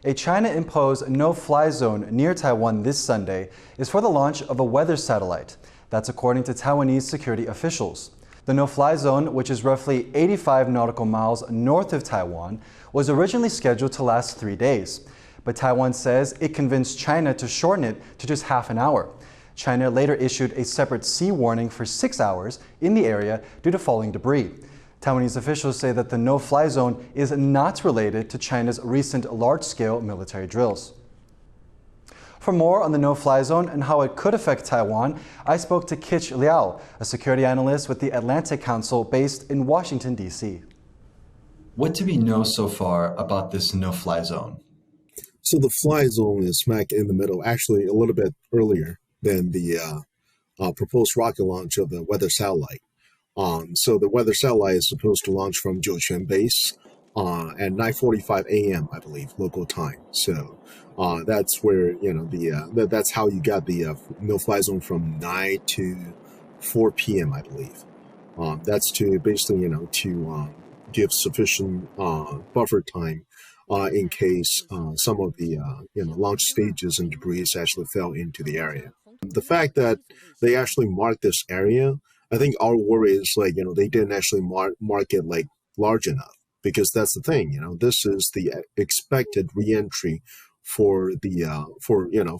A China-imposed no-fly zone near Taiwan this Sunday is for the launch of a weather satellite. That's according to Taiwanese security officials. The no-fly zone, which is roughly 85 nautical miles north of Taiwan, was originally scheduled to last 3 days. But Taiwan says it convinced China to shorten it to just half an hour. China later issued a separate sea warning for 6 hours in the area due to falling debris. Taiwanese officials say that the no-fly zone is not related to China's recent large-scale military drills. For more on the no-fly zone and how it could affect Taiwan, I spoke to Kitch Liao, a security analyst with the Atlantic Council based in Washington, D.C. What do we know so far about this no-fly zone? So the fly zone is smack in the middle, actually a little bit earlier than the proposed rocket launch of the weather satellite. So the weather satellite is supposed to launch from Jiuquan base at 9:45 a.m. I believe local time. So that's where that's how you got the no-fly zone from 9 to 4 p.m. I believe. That's to basically to give sufficient buffer time in case some of the launch stages and debris actually fell into the area. The fact that they actually marked this area, I think our worry is they didn't actually mark it large enough, because that's the thing, this is the expected reentry for the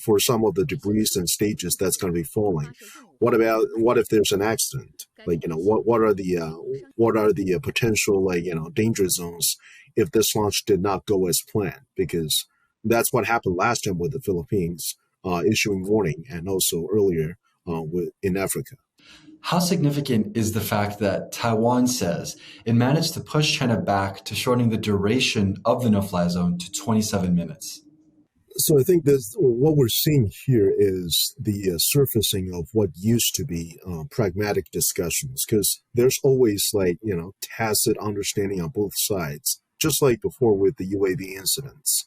for some of the debris and stages that's going to be falling. What if there's an accident? What are the potential danger zones if this launch did not go as planned? Because that's what happened last time with the Philippines issuing warning, and also earlier in Africa. How significant is the fact that Taiwan says it managed to push China back to shortening the duration of the no-fly zone to 27 minutes? So I think what we're seeing here is the surfacing of what used to be pragmatic discussions, because there's always tacit understanding on both sides, just like before with the UAV incidents.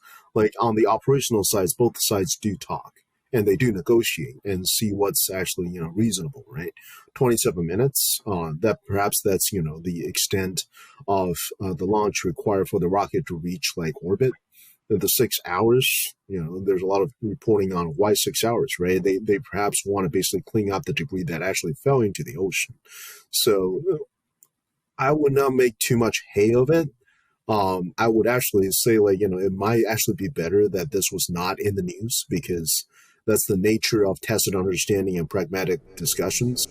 On the operational sides, both sides do talk and they do negotiate and see what's actually reasonable, right? 27 minutes, that's the extent of the launch required for the rocket to reach orbit. The 6 hours, there's a lot of reporting on why 6 hours, right? They perhaps want to basically clean up the debris that actually fell into the ocean. So I would not make too much hay of it. I would actually say it might actually be better that this was not in the news, because that's the nature of tacit understanding and pragmatic discussions.